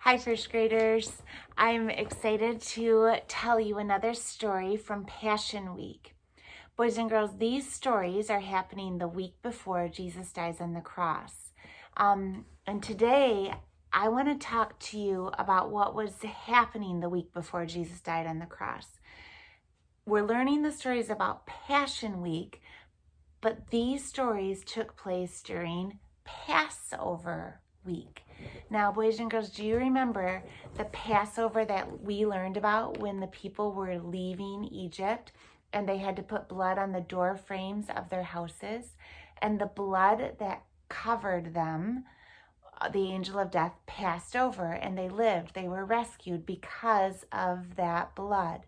Hi, first graders. I'm excited to tell you another story from Passion Week. Boys and girls, these stories are happening the week before Jesus dies on the cross. And today, I want to talk to you about what was happening the week before Jesus died on the cross. We're learning the stories about Passion Week, but these stories took place during Passover week. Now, boys and girls, do you remember the Passover that we learned about when the people were leaving Egypt and they had to put blood on the door frames of their houses? And the blood that covered them, the angel of death passed over and they lived. They were rescued because of that blood.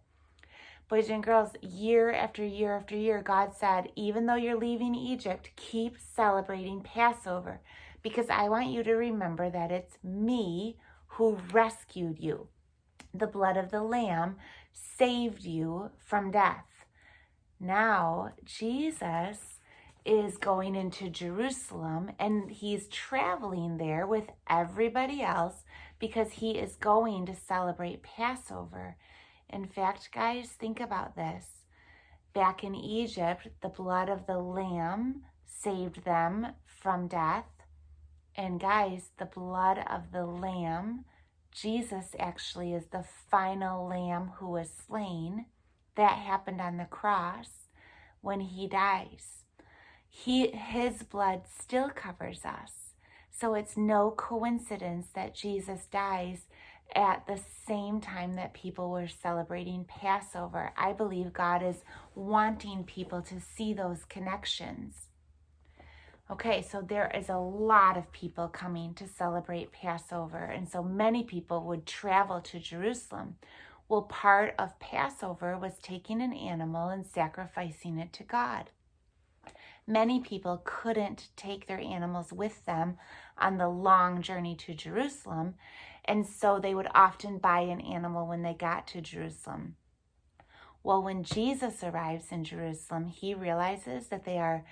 Boys and girls, year after year after year, God said, even though you're leaving Egypt, keep celebrating Passover because I want you to remember that it's me who rescued you. The blood of the Lamb saved you from death. Now, Jesus is going into Jerusalem and he's traveling there with everybody else because he is going to celebrate Passover. In fact, guys, think about this. Back in Egypt, the blood of the Lamb saved them from death. And guys, the blood of the Lamb, Jesus actually is the final Lamb who was slain. That happened on the cross when he dies. His blood still covers us. So it's no coincidence that Jesus dies at the same time that people were celebrating Passover. I believe God is wanting people to see those connections. Okay, so there is a lot of people coming to celebrate Passover, and so many people would travel to Jerusalem. Well, part of Passover was taking an animal and sacrificing it to God. Many people couldn't take their animals with them on the long journey to Jerusalem, and so they would often buy an animal when they got to Jerusalem. Well, when Jesus arrives in Jerusalem, he realizes that they are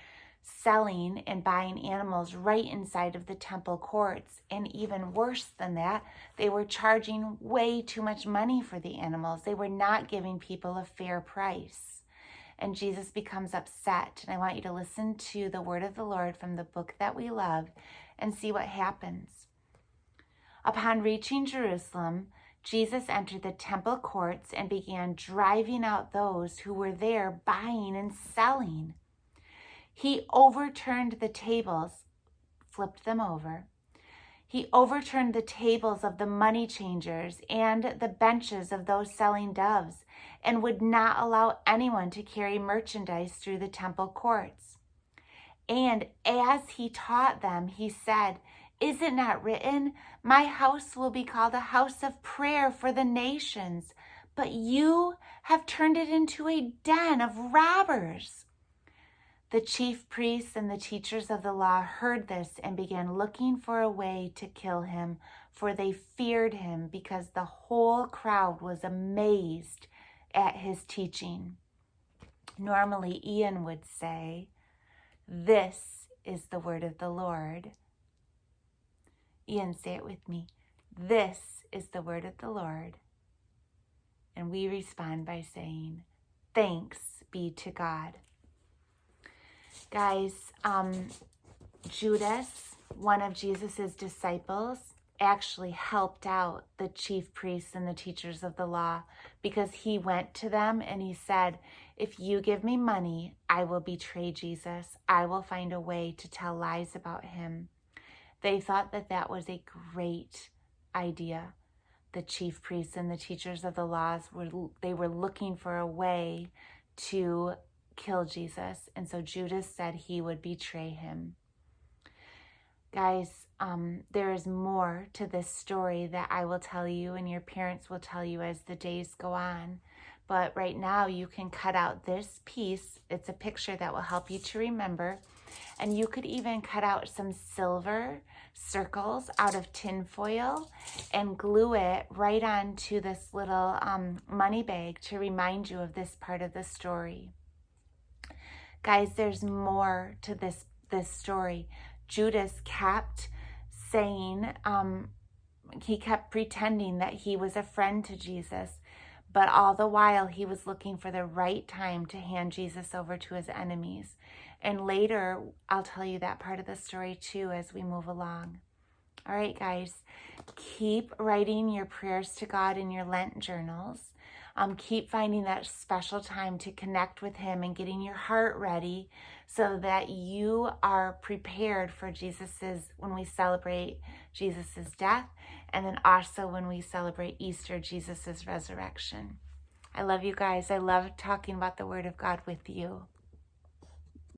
selling and buying animals right inside of the temple courts. And even worse than that, they were charging way too much money for the animals. They were not giving people a fair price. And Jesus becomes upset. And I want you to listen to the word of the Lord from the book that we love and see what happens. Upon reaching Jerusalem, Jesus entered the temple courts and began driving out those who were there buying and selling. He overturned the tables, flipped them over. He overturned the tables of the money changers and the benches of those selling doves, and would not allow anyone to carry merchandise through the temple courts. And as he taught them, he said, "Is it not written, 'My house will be called a house of prayer for the nations,' but you have turned it into a den of robbers." The chief priests and the teachers of the law heard this and began looking for a way to kill him, for they feared him because the whole crowd was amazed at his teaching. Normally, Ian would say, "This is the word of the Lord." Ian, say it with me. This is the word of the Lord. And we respond by saying, "Thanks be to God." Guys, Judas, one of Jesus's disciples, actually helped out the chief priests and the teachers of the law because he went to them and he said, "If you give me money, I will betray Jesus. I will find a way to tell lies about him." They thought that that was a great idea. The chief priests and the teachers of the laws were looking for a way to kill Jesus. And so Judas said he would betray him. Guys, there is more to this story that I will tell you and your parents will tell you as the days go on. But right now you can cut out this piece. It's a picture that will help you to remember. And you could even cut out some silver circles out of tin foil and glue it right onto this little money bag to remind you of this part of the story. Guys, there's more to this story. Judas kept saying, he kept pretending that he was a friend to Jesus, but all the while he was looking for the right time to hand Jesus over to his enemies. And later, I'll tell you that part of the story too as we move along. All right, guys, keep writing your prayers to God in your Lent journals. Keep finding that special time to connect with him and getting your heart ready so that you are prepared for when we celebrate Jesus's death, and then also when we celebrate Easter, Jesus's resurrection. I love you guys. I love talking about the Word of God with you.